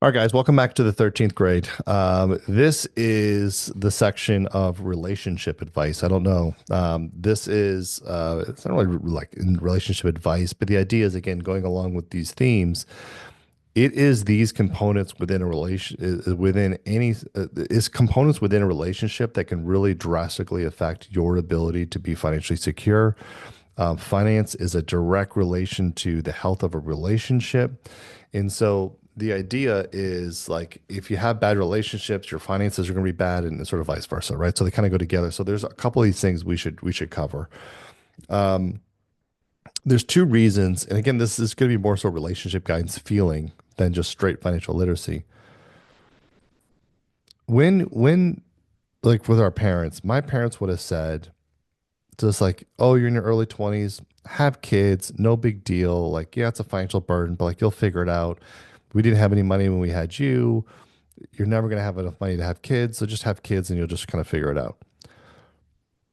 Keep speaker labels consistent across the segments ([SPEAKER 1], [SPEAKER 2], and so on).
[SPEAKER 1] All right, guys, welcome back to the 13th grade. This is the section of relationship advice. I don't know. It's not really like in relationship advice, but the idea is, again, going along with these themes, it is these components within a relation, within any, is components within a relationship that can really drastically affect your ability to be financially secure. Finance is a direct relation to the health of a relationship. And so the idea is like if you have bad relationships, your finances are going to be bad and sort of vice versa, right? So they kind of go together. So there's a couple of these things we should cover. There's two reasons, and again, this is going to be more so relationship guidance feeling than just straight financial literacy. When like with our parents, my parents would have said, just like, oh, you're in your early 20s, have kids, no big deal. Like, yeah, it's a financial burden, but like you'll figure it out. We didn't have any money when we had you. You're never going to have enough money to have kids. So just have kids and you'll just kind of figure it out.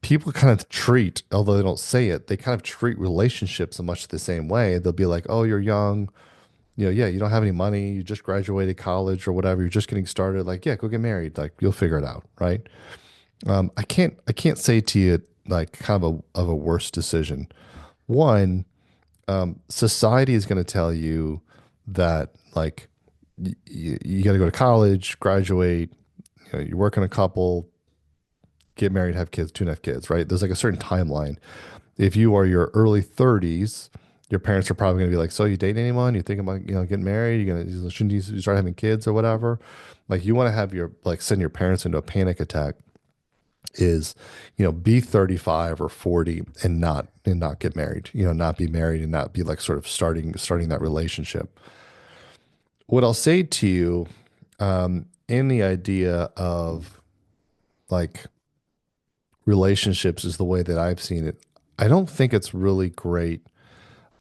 [SPEAKER 1] People kind of treat, although they don't say it, they kind of treat relationships in much the same way. They'll be like, oh, you're young. Yeah, you don't have any money. You just graduated college or whatever. You're just getting started. Like, yeah, go get married. Like, you'll figure it out. Right. I can't say to you like kind of a worse decision. One, society is going to tell you that like you got to go to college, graduate, you work in a couple, get married, have kids, two and a half kids, right? There's like a certain timeline. If you are your early 30s, your parents are probably going to be like, "So you date anyone? You think about getting married? Shouldn't you start having kids or whatever?" Like you want to have your like send your parents into a panic attack is be 35 or 40 and not get married, not be married and not be like sort of starting that relationship. What I'll say to you, in the idea of like relationships is the way that I've seen it. I don't think it's really great,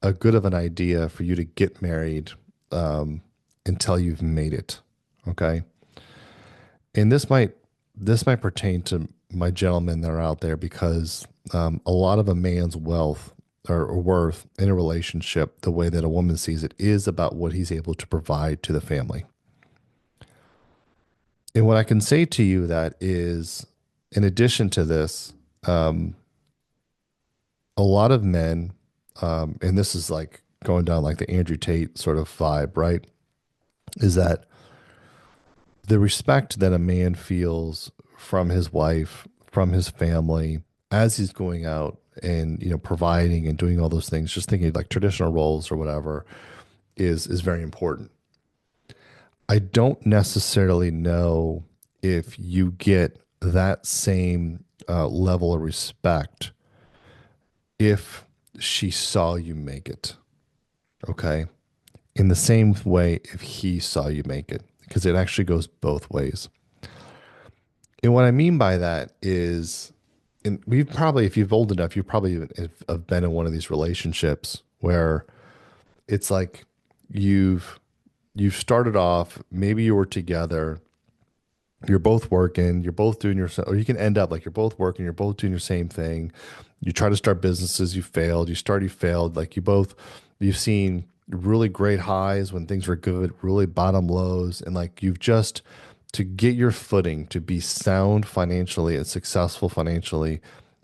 [SPEAKER 1] a good of an idea for you to get married um, until you've made it. Okay. And this might pertain to my gentlemen that are out there because a lot of a man's wealth or worth in a relationship, the way that a woman sees it, is about what he's able to provide to the family. And what I can say to you that is, in addition to this, um, a lot of men, and this is like going down like the Andrew Tate sort of vibe, right? Is that the respect that a man feels from his wife, from his family, as he's going out and providing and doing all those things, just thinking like traditional roles or whatever, is very important. I don't necessarily know if you get that same level of respect if she saw you make it. Okay. In the same way, if he saw you make it, because it actually goes both ways. And what I mean by that is, and we've probably, if you've old enough, you probably have been in one of these relationships where it's like you've you've started off, maybe you were together, you're both working, you're both doing your, or you can end up like you're both working, you're both doing your same thing. You try to start businesses, you failed, you failed. Like you've seen really great highs when things were good, really bottom lows. And like you've just, to get your footing, to be sound financially and successful financially,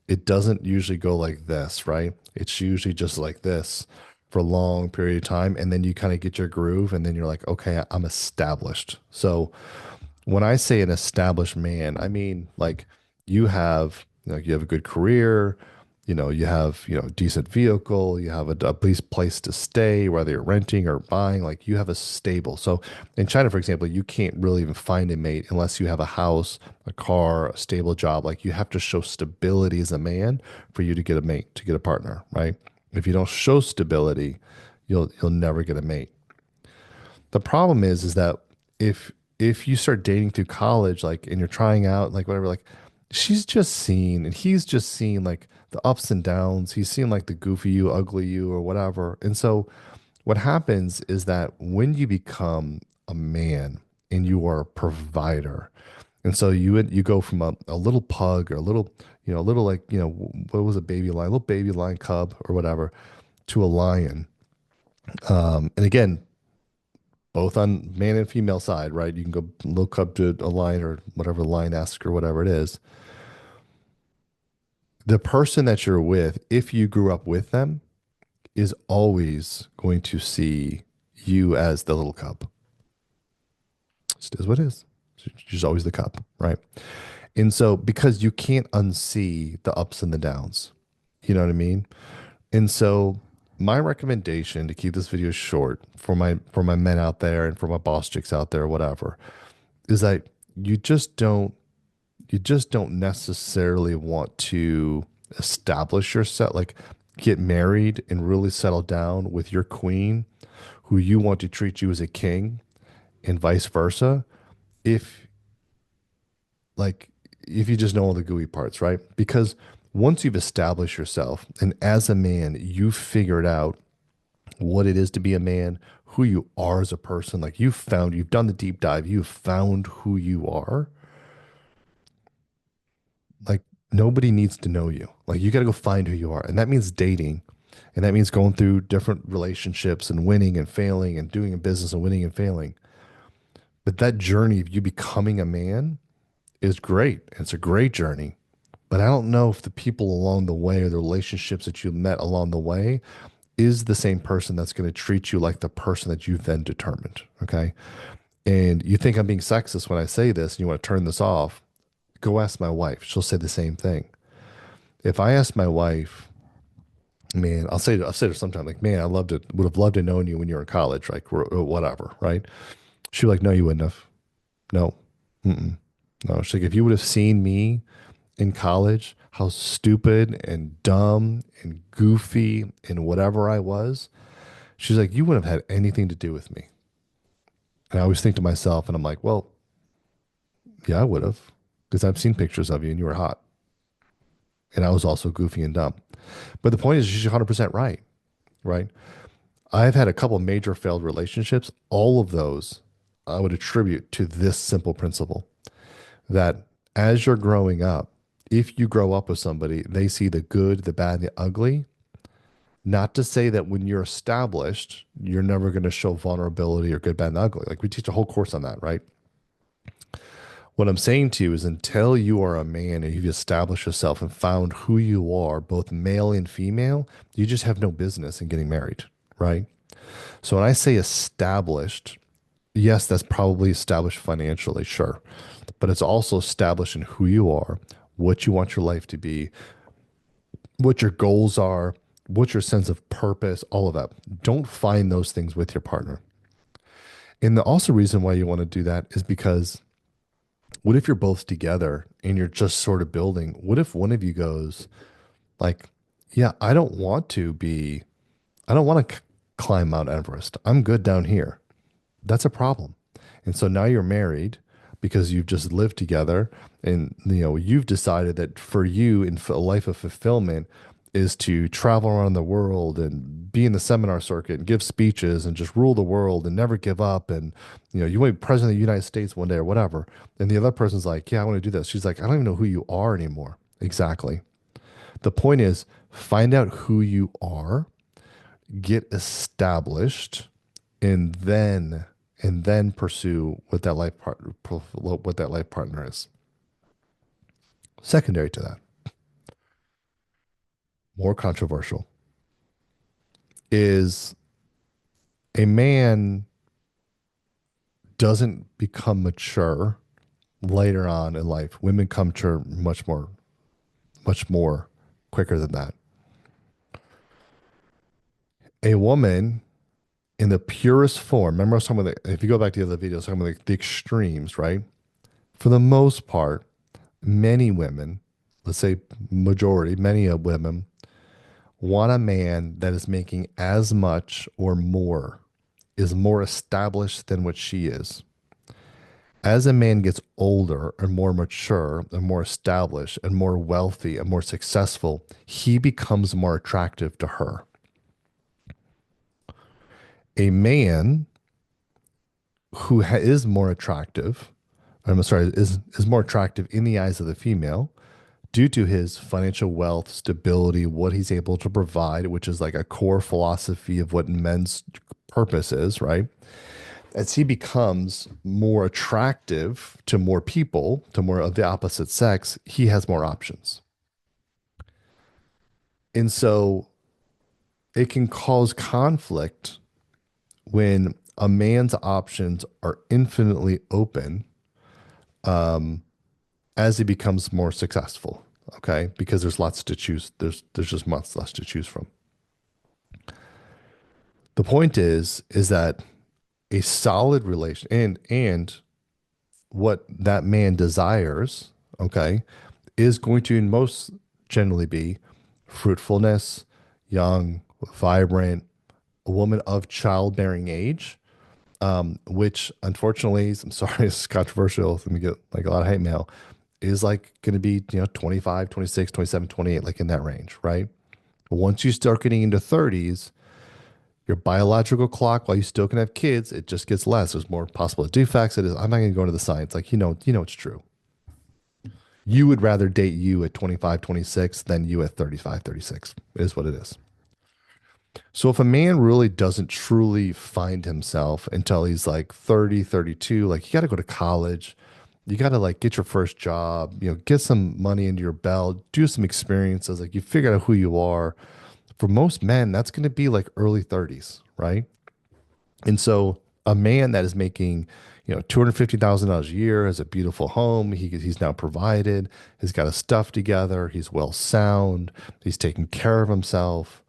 [SPEAKER 1] it doesn't usually go like this, right? It's usually just like this for a long period of time. And then you kind of get your groove and then you're like, okay, I'm established. So, when I say an established man, I mean like you have a good career, you have decent vehicle, you have a least place to stay, whether you're renting or buying, like you have a stable. So in China, for example, you can't really even find a mate unless you have a house, a car, a stable job. Like you have to show stability as a man for you to get a mate, to get a partner, right? If you don't show stability, you'll never get a mate. The problem is that if if you start dating through college, like and you're trying out, like whatever, like she's just seen and he's just seen like the ups and downs. He's seen like the goofy you, ugly you, or whatever. And so what happens is that when you become a man and you are a provider, and so you go from a little pug or a little, a little like, what was a baby lion, a little baby lion cub or whatever, to a lion. And again, both on man and female side, right? You can go look up to a line or whatever line esque or whatever it is. The person that you're with, if you grew up with them, is always going to see you as the little cub. It is what it is. She's always the cub, right? And so, because you can't unsee the ups and the downs, you know what I mean? And so, my recommendation to keep this video short for my men out there and for my boss chicks out there, or whatever, is that you just don't you just don't necessarily want to establish yourself, like get married and really settle down with your queen, who you want to treat you as a king, and vice versa. If like if you just know all the gooey parts, right? Because once you've established yourself and as a man, you've figured out what it is to be a man, who you are as a person, like you've done the deep dive, you've found who you are, like nobody needs to know you. Like you got to go find who you are. And that means dating. And that means going through different relationships and winning and failing and doing a business and winning and failing. But that journey of you becoming a man is great. It's a great journey. But I don't know if the people along the way or the relationships that you met along the way is the same person that's going to treat you like the person that you then determined. Okay. And you think I'm being sexist when I say this and you want to turn this off, go ask my wife. She'll say the same thing. If I ask my wife, man, I'll say to her sometime, like, man, would have loved to known you when you were in college, like, or whatever, right? She'd be like, no, you wouldn't have. No. Mm-mm. No. She's like, if you would have seen me in college, how stupid and dumb and goofy and whatever I was, she's like, you wouldn't have had anything to do with me. And I always think to myself, and I'm like, well, yeah, I would have, because I've seen pictures of you and you were hot. And I was also goofy and dumb. But the point is, she's 100% right, right? I've had a couple major failed relationships. All of those I would attribute to this simple principle that as you're growing up, if you grow up with somebody, they see the good, the bad, the ugly. Not to say that when you're established, you're never going to show vulnerability or good, bad, and ugly. Like we teach a whole course on that, right? What I'm saying to you is until you are a man and you've established yourself and found who you are, both male and female, you just have no business in getting married, right? So when I say established, yes, that's probably established financially, sure. But it's also established in who you are, what you want your life to be, what your goals are, what's your sense of purpose, all of that. Don't find those things with your partner. And the also reason why you want to do that is because what if you're both together and you're just sort of building? What if one of you goes like, yeah, I don't want to climb Mount Everest. I'm good down here. That's a problem. And so now you're married because you've just lived together and you've decided that for you in a life of fulfillment is to travel around the world and be in the seminar circuit and give speeches and just rule the world and never give up and you want to be president of the United States one day or whatever. And the other person's like, yeah, I want to do this. She's like, I don't even know who you are anymore. Exactly. The point is find out who you are, get established, and then pursue what that life partner is. Secondary to that, more controversial, is a man doesn't become mature later on in life. Women come mature much more quicker than that. A woman in the purest form, remember I was talking about if you go back to the other videos, talking about the extremes, right? For the most part, many women, let's say majority, many of women want a man that is making as much or more, is more established than what she is. As a man gets older and more mature and more established and more wealthy and more successful, he becomes more attractive to her. A man who is more attractive, I'm sorry, is more attractive in the eyes of the female due to his financial wealth, stability, what he's able to provide, which is like a core philosophy of what men's purpose is, right? as he becomes more attractive to more people, to more of the opposite sex, he has more options. And so it can cause conflict when a man's options are infinitely open as he becomes more successful. Okay, because there's lots to choose. There's just much less to choose from. The point is that a solid relation and what that man desires, okay, is going to most generally be fruitfulness, young, vibrant, a woman of childbearing age, which unfortunately, I'm sorry, it's controversial. Let me get like a lot of hate mail, is like going to be, 25, 26, 27, 28, like in that range, right? But once you start getting into 30s, your biological clock, while you still can have kids, it just gets less. There's more possible defects. It is, I'm not going to go into the science. Like, it's true. You would rather date you at 25, 26 than you at 35, 36. It is what it is. So if a man really doesn't truly find himself until he's like 30, 32, like you got to go to college, you got to like get your first job, get some money into your belt, do some experiences, like you figure out who you are. For most men, that's going to be like early 30s, right? And so a man that is making, $250,000 a year, has a beautiful home, he's now provided, he's got his stuff together, he's well sound, he's taking care of himself.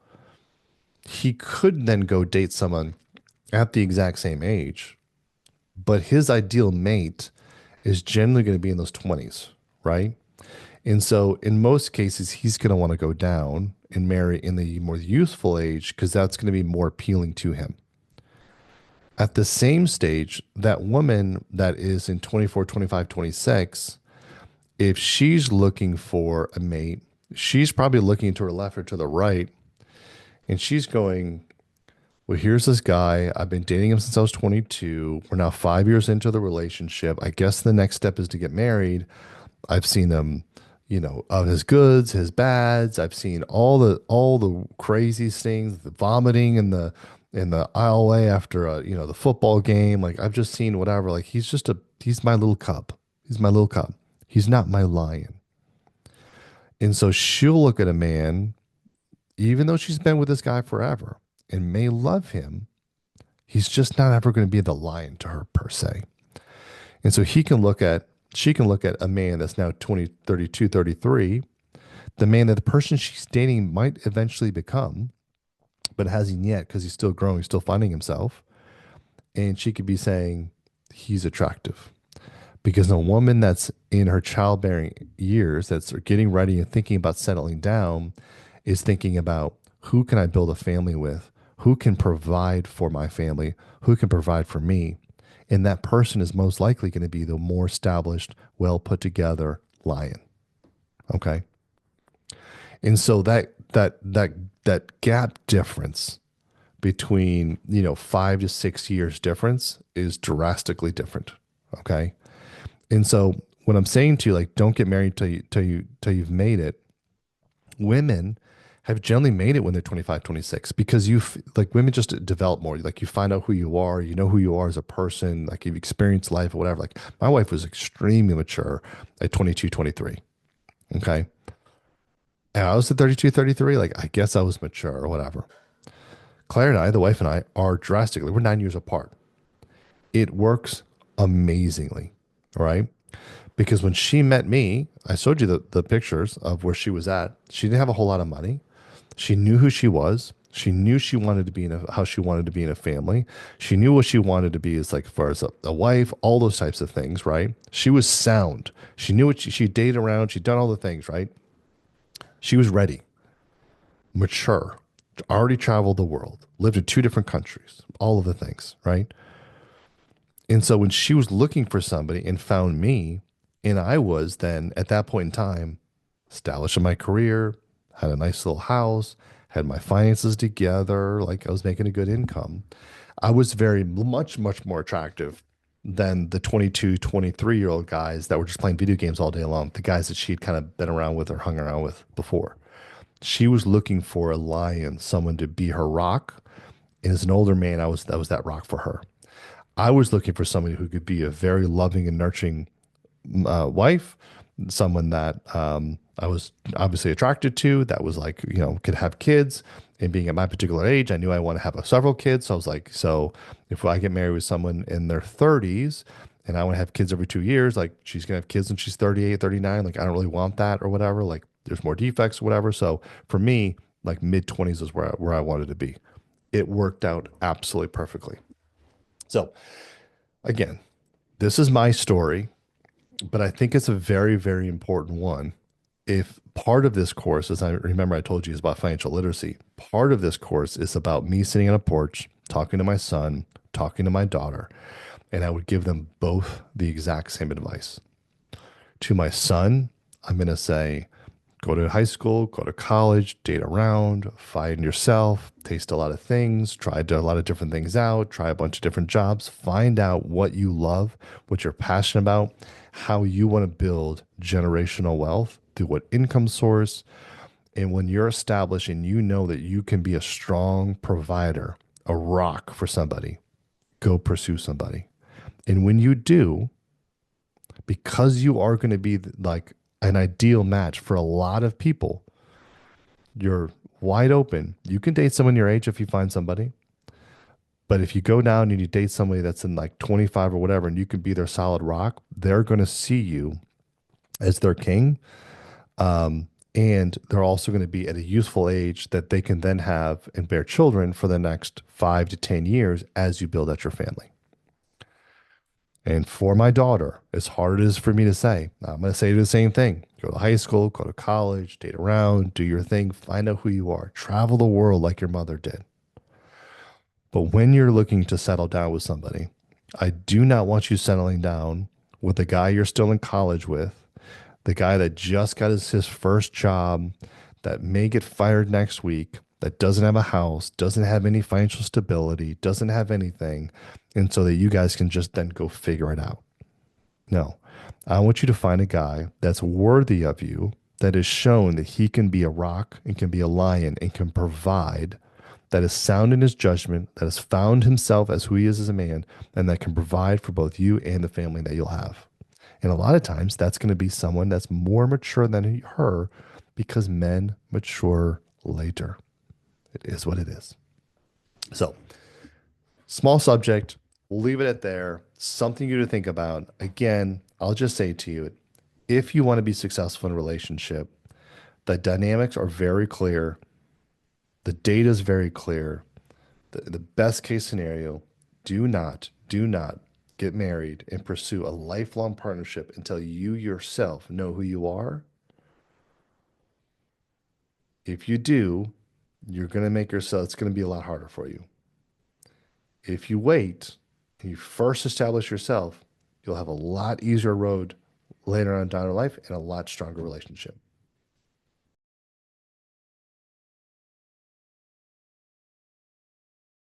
[SPEAKER 1] He could then go date someone at the exact same age, but his ideal mate is generally going to be in those 20s, right? And so in most cases, he's going to want to go down and marry in the more youthful age because that's going to be more appealing to him. At the same stage, that woman that is in 24, 25, 26, if she's looking for a mate, she's probably looking to her left or to the right, and she's going, well, here's this guy. I've been dating him since I was 22. We're now 5 years into the relationship. I guess the next step is to get married. I've seen him, of his goods, his bads. I've seen all the crazy things, the vomiting in the aisleway after the football game. Like I've just seen whatever. Like he's my little cub. He's my little cub. He's not my lion. And so she'll look at a man, even though she's been with this guy forever and may love him, he's just not ever going to be the lion to her per se. And so she can look at a man that's now 20, 32, 33, the man that the person she's dating might eventually become, but hasn't yet because he's still growing, still finding himself. And she could be saying, he's attractive. Because a woman that's in her childbearing years, that's getting ready and thinking about settling down, is thinking about who can I build a family with? Who can provide for my family? Who can provide for me? And that person is most likely going to be the more established, well put together lion. Okay. And so that gap difference between 5 to 6 years difference is drastically different. Okay. And so what I'm saying to you, like, don't get married till you've made it. Women have generally made it when they're 25, 26 because like women just develop more. Like you find out who you are, you know who you are as a person, like you've experienced life or whatever. Like my wife was extremely mature at 22, 23. Okay. And I was at 32, 33. Like I guess I was mature or whatever. Claire and I, the wife and I, we're 9 years apart. It works amazingly. All right. Because when she met me, I showed you the pictures of where she was at. She didn't have a whole lot of money. She knew who she was. She knew she wanted to be how she wanted to be in a family. She knew what she wanted to be as like far as a wife, all those types of things, right? She was sound. She knew what she dated around. She'd done all the things, right? She was ready, mature, already traveled the world, lived in 2 different countries, all of the things, right? And so when she was looking for somebody and found me, and I was then at that point in time established in my career, had a nice little house, had my finances together, like I was making a good income. I was very much, much more attractive than the 22, 23-year-old guys that were just playing video games all day long, the guys that she'd kind of been around with or hung around with before. She was looking for a lion, someone to be her rock. And as an older man, that was that rock for her. I was looking for somebody who could be a very loving and nurturing wife, someone that I was obviously attracted to, that was like, could have kids. And being at my particular age, I knew I want to have several kids. So I was like, so if I get married with someone in their 30s and I want to have kids every 2 years, like she's going to have kids when she's 38, 39. Like, I don't really want that or whatever. Like, there's more defects or whatever. So for me, like mid 20s is where I wanted to be. It worked out absolutely perfectly. So again, this is my story, but I think it's a very, very important one. If part of this course, as I remember, I told you is about financial literacy, part of this course is about me sitting on a porch, talking to my son, talking to my daughter, and I would give them both the exact same advice. To my son, I'm going to say, go to high school, go to college, date around, find yourself, taste a lot of things, try a lot of different things out, try a bunch of different jobs, find out what you love, what you're passionate about, how you want to build generational wealth through what income source. And when you're established and you know that you can be a strong provider, a rock for somebody, go pursue somebody. And when you do, because you are going to be like an ideal match for a lot of people, you're wide open. You can date someone your age if you find somebody. But if you go down and you date somebody that's in like 25 or whatever, and you can be their solid rock, they're going to see you as their king. And they're also going to be at a useful age that they can then have and bear children for the next 5 to 10 years as you build out your family. And for my daughter, as hard as it is for me to say, I'm going to say the same thing. Go to high school, go to college, date around, do your thing, find out who you are, travel the world like your mother did. But when you're looking to settle down with somebody, I do not want you settling down with the guy you're still in college with, the guy that just got his first job, that may get fired next week, that doesn't have a house, doesn't have any financial stability, doesn't have anything, and so that you guys can just then go figure it out. No, I want you to find a guy that's worthy of you, that has shown that he can be a rock and can be a lion and can provide, that is sound in his judgment, that has found himself as who he is as a man, and that can provide for both you and the family that you'll have. And a lot of times that's going to be someone that's more mature than her because men mature later. It is what it is. So, small subject. We'll leave it at there. Something you to think about. Again, I'll just say to you, if you want to be successful in a relationship, the dynamics are very clear. The data is very clear. The best case scenario, do not get married and pursue a lifelong partnership until you yourself know who you are. If you do, you're going to make yourself, it's going to be a lot harder for you. If you wait and you first establish yourself, you'll have a lot easier road later on down in life and a lot stronger relationship.